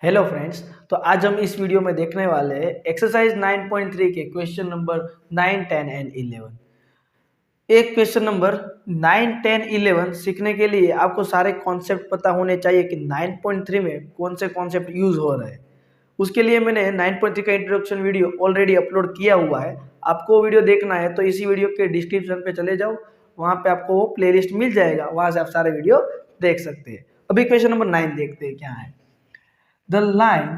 Hello friends. तो आज हम इस वीडियो में देखने वाले हैं एक्सरसाइज 9.3 के क्वेश्चन नंबर 9, 10 एंड 11। एक क्वेश्चन नंबर 9, 10, 11 सीखने के लिए आपको सारे कॉन्सेप्ट पता होने चाहिए कि 9.3 में कौन से कॉन्सेप्ट यूज हो रहे हैं। उसके लिए मैंने 9.3 का इंट्रोडक्शन वीडियो ऑलरेडी अपलोड किया हुआ है। आपको वो वीडियो देखना है तो इसी वीडियो के डिस्क्रिप्शन पे चले जाओ, वहाँ पे आपको वो प्लेलिस्ट मिल जाएगा, वहाँ से आप सारे वीडियो देख सकते हैं। अभी क्वेश्चन नंबर 9 देखते हैं क्या है। The line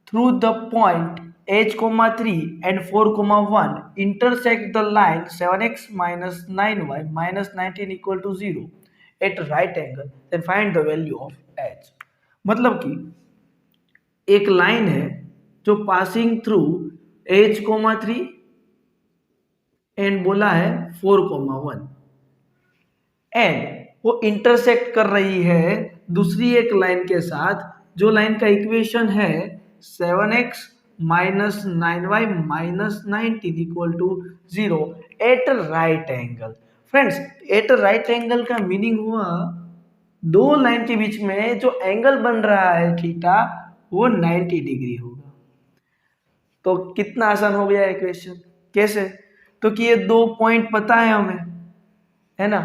through the point h, 3 and 4, 1 intersect the line 7x minus 9y minus 19 equal to 0 at right angle, then find the value of h। मतलब कि एक लाइन है जो पासिंग थ्रू h, 3 एंड बोला है 4, 1 एंड वो intersect कर रही है दूसरी एक लाइन के साथ, जो लाइन का इक्वेशन है 7x minus 9y minus 19 equal to 0 at right angle. Friends, at right angle का मीनिंग हुआ दो लाइन के बीच में जो एंगल बन रहा है थीटा वो 90 डिग्री होगा। तो कितना आसान हो गया इक्वेशन। कैसे? तो कि ये दो पॉइंट पता है हमें, है ना।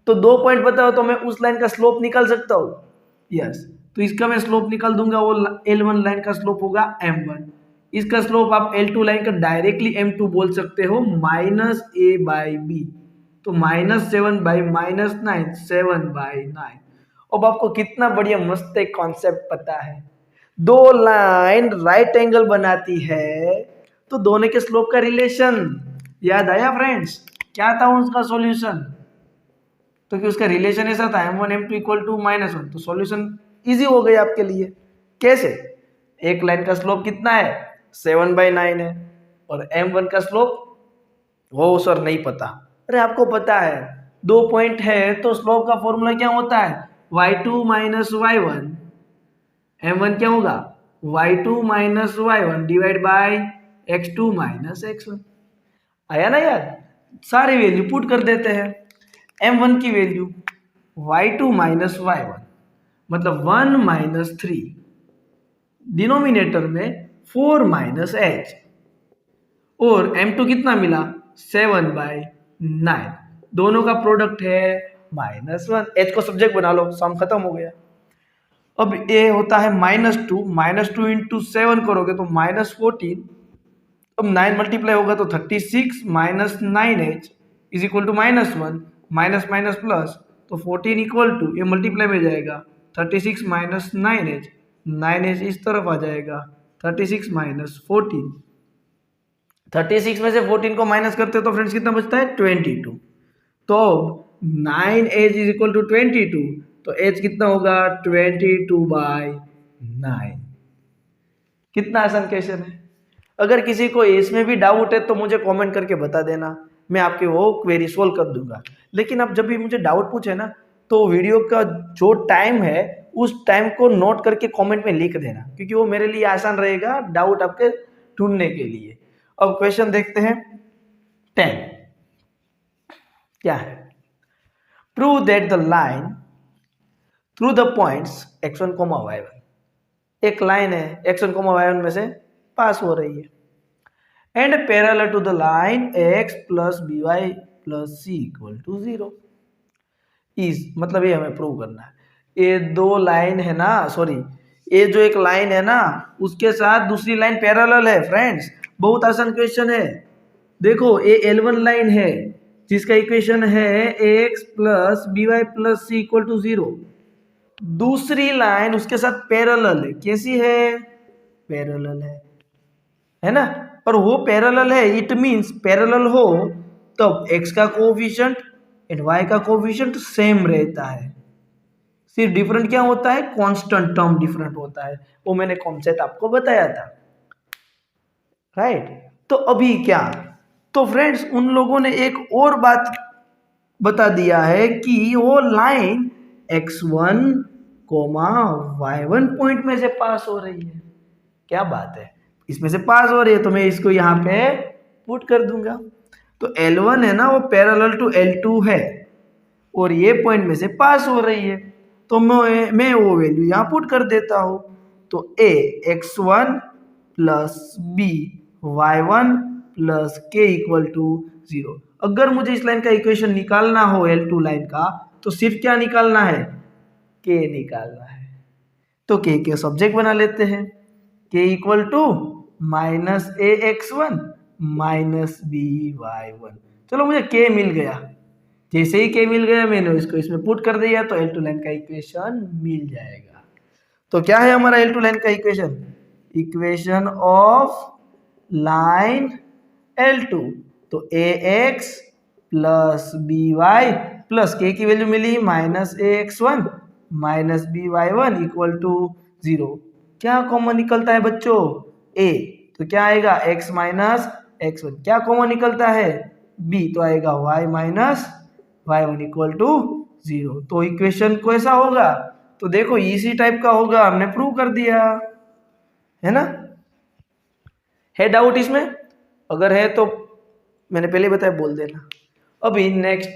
तो दो पॉइंट पता हो तो मैं उस लाइन का स्लोप निकाल सकता हूँ। यस, तो इसका मैं स्लोप निकाल दूंगा, वो L1 लाइन का स्लोप होगा M1। इसका स्लोप आप L2 लाइन का डायरेक्टली M2 बोल सकते हो, माइनस A बाई बी। तो -7/-9 7/9। अब आपको कितना बढ़िया मस्त एक कॉन्सेप्ट पता है। दो लाइन राइट एंगल बनाती है तो दोनों के स्लोप का रिलेशन याद आया फ्रेंड्स? क्या था उसका सॉल्यूशन? तो कि उसका रिलेशन ऐसा था M1 M2 इक्वल टू -1। तो सॉल्यूशन इजी हो गया आपके लिए। कैसे? एक लाइन का स्लोप कितना है? 7/9 है और M1 का स्लोप वो सर नहीं पता। अरे आपको पता है, दो पॉइंट है तो स्लोप का फॉर्मूला क्या होता है? y2 minus y1। M1 क्या होगा? y2 minus y1 divide by x2 minus x1। आया ना यार? सारे वैल्यू पुट कर देते हैं। M1 की वैल्यू y2 माइनस y1 मतलब 1 माइनस 3, डिनोमिनेटर में 4 माइनस h, और M2 कितना मिला? 7/9। दोनों का प्रोडक्ट है -1। h को सब्जेक्ट बना लो, सम खत्म हो गया। अब a होता है -2 इंटू 7 करोगे तो -14। अब 9 मल्टीप्लाई होगा तो 36 minus 9h is equal to -1, minus minus plus, तो 14 इक्वल टू, ये मल्टीप्लाई में जाएगा 36 माइनस 9h, 9h इस तरफ आ जाएगा 36 माइनस 14। 36 में से 14 को माइनस करते हो तो फ्रेंड्स कितना बचता है? 22। तो 9h इज इक्वल टू 22, तो h कितना होगा? 22/9। कितना आसान क्वेश्चन है। अगर किसी को इसमें भी डाउट है तो मुझे कमेंट करके बता देना, मैं आपके वो क्वेरी सोल्व कर दूंगा। लेकिन आप जब भी मुझे डाउट पूछे ना तो वीडियो का जो टाइम है उस टाइम को नोट करके कमेंट में लिख देना, क्योंकि वो मेरे लिए आसान रहेगा डाउट आपके ढूंढने के लिए। अब क्वेश्चन देखते हैं 10। क्या है? Prove that the line through the points x1, y1। एक लाइन है x1, y1 में से पास हो रही है and parallel to the line x plus by plus c equal to 0 is, मतलब ये हमें प्रूव करना है। ये दो लाइन है ना, सॉरी, ये जो एक लाइन है ना उसके साथ दूसरी लाइन पैरेलल है। फ्रेंड्स, बहुत आसान क्वेश्चन है। देखो, ये L1 लाइन है जिसका इक्वेशन है x plus by plus c equal to 0। दूसरी लाइन उसके साथ पैरेलल है। कैसी है? पैरेलल है ना। और वो पैरेलल है, इट मींस पैरेलल हो तब x का कोएफिशिएंट एंड y का कोएफिशिएंट सेम रहता है। सिर्फ डिफरेंट क्या होता है? कांस्टेंट टर्म डिफरेंट होता है। वो मैंने कॉन्सेप्ट आपको बताया था, राइट। तो अभी क्या? तो फ्रेंड्स, उन लोगों ने एक और बात बता दिया है कि वो लाइन x1, y1 पॉइंट में से पास हो रही है। क्या बात है, इसमें से पास हो रही है तो मैं इसको यहाँ पे पुट कर दूंगा। तो L1 है ना, वो पैरेलल टू L2 है और ये पॉइंट में से पास हो रही है, तो मैं वो वैल्यू यहाँ पुट कर देता हूँ। तो a x1 plus b y1 plus k equal to 0। अगर मुझे इस लाइन का इक्वेशन निकालना हो L2 लाइन का तो सिर्फ क्या निकालना है, k निकालना है। तो k के सब्जेक्ट बना लेते हैं, k equal to minus a x1 minus b y1। चलो मुझे k मिल गया, जैसे ही k मिल गया मैंने इसको इसमें पुट कर दिया तो L2 लाइन का इक्वेशन मिल जाएगा। तो क्या है हमारा L2 लाइन का equation, equation of line L2। तो ax plus by plus k की वैल्यू मिली minus ax1 minus by1 equal to 0। क्या कॉमन निकलता है बच्चों, a, तो क्या आएगा x माइनस x1। क्या कॉमन निकलता है b, तो आएगा y minus y1 equal to 0। तो इक्वेशन कैसा होगा, तो देखो इसी टाइप का होगा, हमने प्रूव कर दिया है ना। है डाउट इसमें, अगर है तो मैंने पहले बताया बोल देना। अभी नेक्स्ट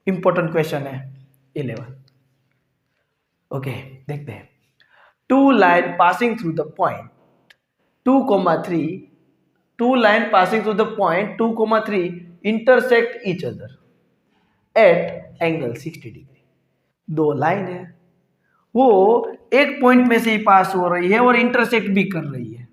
इंपॉर्टेंट क्वेश्चन है 11। ओके देखते हैं। Two line passing through the point 2,3, two line passing through the point 2,3 intersect each other at angle 60 degree. दो लाइन है, वो एक पॉइंट में से ही पास हो रही है और इंटरसेक्ट भी कर रही है।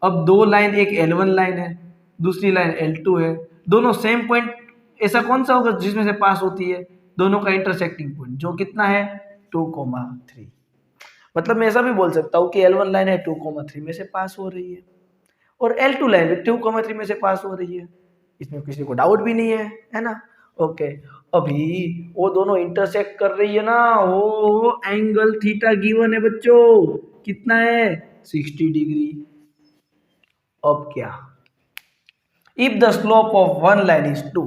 अब दो लाइन, एक L1 लाइन है, दूसरी लाइन L2 है, दोनों सेम पॉइंट, ऐसा कौन सा होगा जिसमें से पास होती है, दोनों का इंटरसेक्टिंग पॉइंट जो कितना है 2,3। मतलब मैं ऐसा भी बोल सकता हूँ कि L1 लाइन है 2,3 में से पास हो रही है और L2 लाइन 2,3 में से पास हो रही है, इसमें किसी को डाउट भी नहीं है ना। ओके, अभी वो दोनों इंटरसेक्ट कर रही है ना, वो एंगल थीटा गिवन है बच्चों, कितना है 60 डिग्री। अब क्या, if the slope of one line is 2,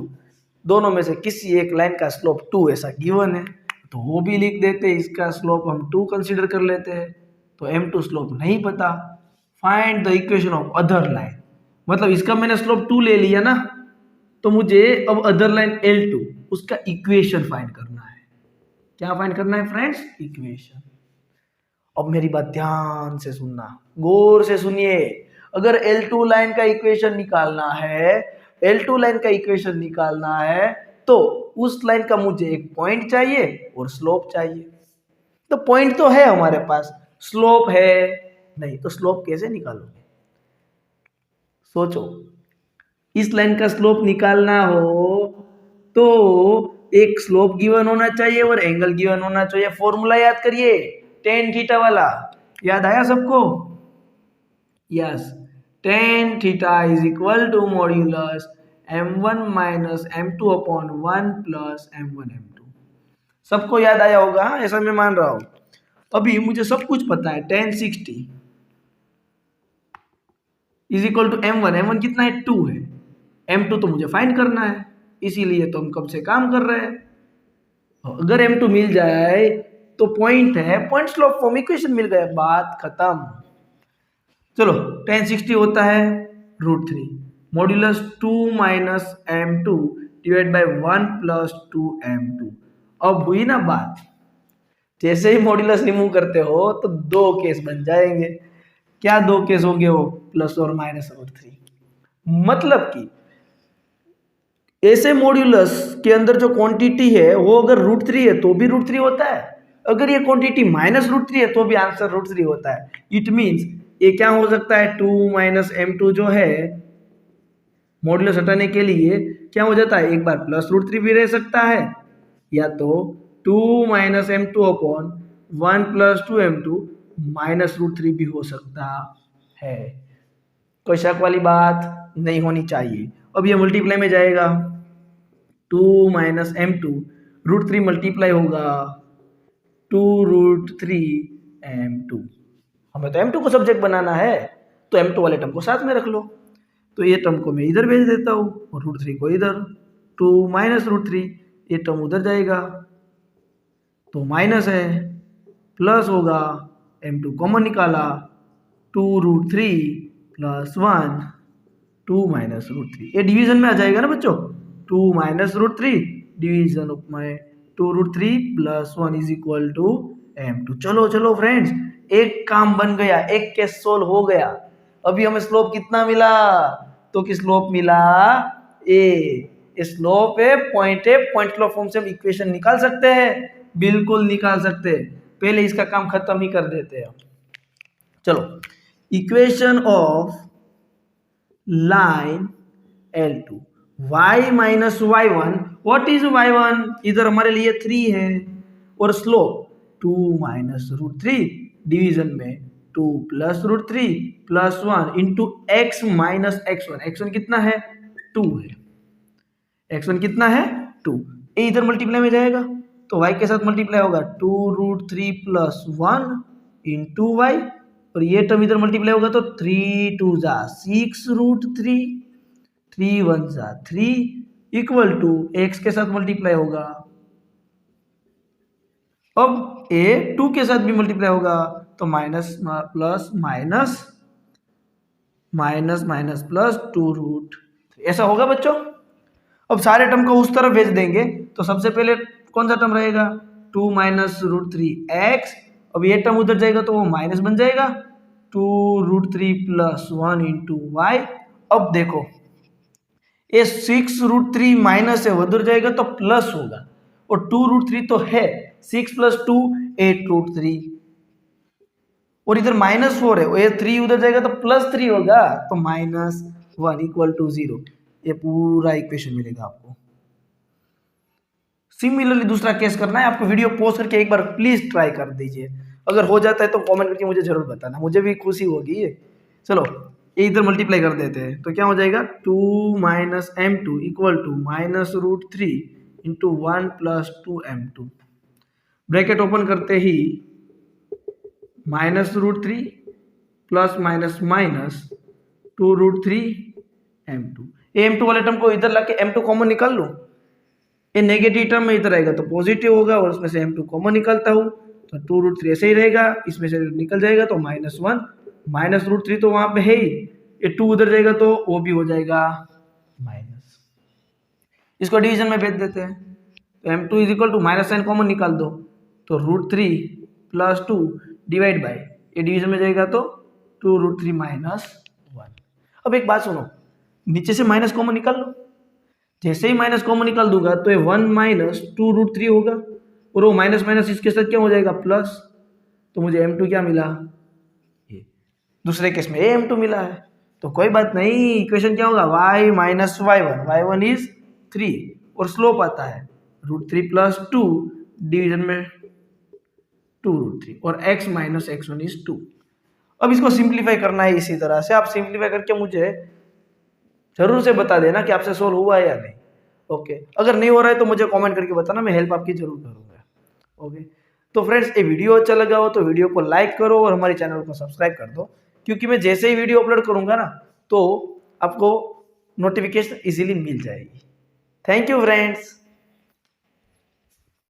दोनों में से किसी एक लाइन का स्लोप 2 ऐसा गिवन है तो वो भी लिख देते हैं, इसका स्लोप हम 2 कंसीडर कर लेते हैं। तो M2 स्लोप नहीं पता, find the equation of other line, मतलब इसका मैंने स्लोप 2 ले लिया ना, तो मुझे अब अदर लाइन L2 उसका इक्वेशन फाइंड करना है। क्या फाइंड करना है फ्रेंड्स, इक्वेशन। अब मेरी बात ध्यान से सुनना, गौर से सुनिए। अगर L2 लाइन का इक्वेशन निकालना है, L2 लाइन का इक्वेशन निकालना है तो उस लाइन का मुझे एक पॉइंट चाहिए और स्लोप चाहिए। तो पॉइंट तो है हमारे पास, स्लोप है नहीं, तो स्लोप कैसे निकालोगे, सोचो। इस लाइन का स्लोप निकालना हो तो एक स्लोप गिवन होना चाहिए और एंगल गिवन होना चाहिए। फॉर्मूला याद करिए, टेन थीटा वाला, याद आया सबको, yes, tan theta is equal to modulus m1 minus m2 upon 1 plus m1 m2। सबको याद आया होगा, ऐसा मैं मान रहा हूं। अभी मुझे सब कुछ पता है, tan 60 is equal to m1 कितना है 2 है, m2 तो मुझे फाइंड करना है, इसीलिए तो हम कब से काम कर रहे हैं। अगर m2 मिल जाए तो पॉइंट है, पॉइंट स्लोप फॉर्म इक्वेशन मिल गया, बात खत्म। चलो tan 60 होता है √3 modulus 2 minus m2 divide by 1 plus 2m2। अब हुई ना बात, जैसे ही मॉड्यूलस रिमूव करते हो तो दो केस बन जाएंगे। क्या दो केस होंगे, वो प्लस और माइनस √3। मतलब कि ऐसे मॉड्यूलस के अंदर जो क्वांटिटी है वो अगर √3 है तो भी √3 होता है, अगर ये क्वांटिटी माइनस √3 है तो भी आंसर √3 होता है। इट मींस ये क्या हो सकता है, 2 माइनस m2 जो है मॉड्यूलस हटाने के लिए क्या हो जाता है, एक बार प्लस √3 भी रह सकता है, या तो 2 minus m2 upon 1 plus 2m2 minus √3 भी हो सकता है। कोई शक वाली बात नहीं होनी चाहिए। अब ये मल्टीप्लाई में जाएगा, 2 माइनस m2 √3 मल्टीप्लाई होगा 2 √3 m2। हमें तो m2 को सब्जेक्ट बनाना है तो m2 वाले टर्म को साथ में रख लो। तो ये टर्म को मैं इधर भेज देता हूँ और √3 को इधर, 2 माइनस √3, ये टर्म उधर जाएगा तो माइनस है, प्लस होगा, m2 कॉमन निकाला, 2 √3 प्लस 1, 2 माइनस √3, ये डिवीजन में आ जाएगा ना बच्चों, 2 minus √3 division of my 2 √3 plus 1 is equal to m2। चलो चलो फ्रेंड्स, एक काम बन गया, एक केस सोल्व हो गया। अभी हमें स्लोप कितना मिला, तो कि स्लोप मिला ए। स्लोप है, पॉइंट स्लोप फॉर्म से हम इक्वेशन निकाल सकते हैं, बिल्कुल निकाल सकते हैं। पहले इसका काम खत्म ही कर देते हैं। चलो, equation of line L2 y minus y1, what is y1, इधर हमारे लिए 3 है, और स्लोप 2 माइनस रूट 3 डिवीजन में 2 plus root 3 plus 1 into x minus x1। x1 कितना है, 2 है। x1 कितना है, 2। ए इधर मल्टीप्लाई में जाएगा तो y के साथ मल्टीप्लाई होगा 2 रूट 3 प्लस 1 इंटू वाई, और ये टर्म इधर मल्टीप्लाई होगा तो 3 2 जा 6 रूट 3, 3 1 जा 3 इक्वल टू एक्स के साथ मल्टीप्लाई होगा। अब ए 2 के साथ भी मल्टीप्लाई होगा तो minus plus minus minus minus plus 2 root, ऐसा होगा बच्चों। अब सारे टर्म को उस तरफ भेज देंगे तो सबसे पहले कौन सा टर्म रहेगा, 2 माइनस रूट 3 एक्स। अब ये टर्म उधर जाएगा तो वो माइनस बन जाएगा 2 रूट 3 प्लस 1 इंटू वाई। अब देखो ये 6 रूट 3 माइनस है, वो उधर जाएगा तो प्लस होगा, और 2 रूट 3 तो है, 6 प्लस 2 8 रूट 3, और इधर माइनस 4 है, ये 3 उधर जाएगा तो प्लस 3 होगा, तो माइनस 1 इक्वल टू 0। ये पूरा इक्वेशन मिलेगा आपको। सिमिलरली दूसरा केस करना है आपको, वीडियो पॉज करके एक बार प्लीज ट्राई कर दीजिए। अगर हो जाता है तो कमेंट करके मुझे जरूर बताना, मुझे भी खुशी होगी। चलो ये इधर मल्टीप्लाई कर देते हैं तो क्या हो जाएगा, 2 minus m2 equal to minus root 3 into 1 plus 2m2। Bracket open करते ही minus root 3 plus minus minus 2 root 3 m2। m2 वाले टर्म को इधर लाके m2 कॉमन निकाल लो, ये नेगेटिव टर्म में इधर आएगा तो पॉजिटिव होगा, और उसमें से m2 कॉमन निकालता हूँ तो 2 रूट 3 ऐसे ही रहेगा, इसमें से निकल जाएगा तो माइनस 1, माइनस रूट 3 तो वहां पे है ही, ये 2 उधर जाएगा तो वो भी हो जाएगा माइनस। इसको डिवीजन में भेज देते हैं तो m2 is equal to minus sign common निकाल दो तो रूट 3 प्लस 2 डिवाइड बाई, ये डिवीजन में जाएगा तो 2 रूट 3 माइनस 1। अब एक बात सुनो, नीचे से माइनस कॉमन निकाल लो, जैसे ही माइनस कॉमन निकाल दूंगा तो ये 1 माइनस 2 रूट 3 होगा, और वो माइनस माइनस इसके साथ क्या हो जाएगा प्लस, तो मुझे m2 क्या मिला, ये दूसरे केस में m2 मिला है। तो कोई बात नहीं, इक्वेशन क्या होगा, y माइनस y1 इज 3, और स्लोप आता है रूट 3 प्लस 2 डिवीजन में 2 रूट 3, और x माइनस x1 इज 2। अब इसको सिंप्लीफाई करना है इसी तरह से, आप सिंप्लीफाई करके मुझे जरूर से बता देना कि आपसे सोल्व हुआ है या नहीं। ओके, अगर नहीं हो रहा है तो मुझे कमेंट करके बताना, मैं हेल्प आपकी जरूर करूंगा। ओके, तो फ्रेंड्स ये वीडियो अच्छा लगा हो तो वीडियो को लाइक करो और हमारे चैनल को सब्सक्राइब कर दो, क्योंकि मैं जैसे ही वीडियो अपलोड करूंगा ना तो आपको नोटिफिकेशन इजीली मिल जाएगी। Thank you friends.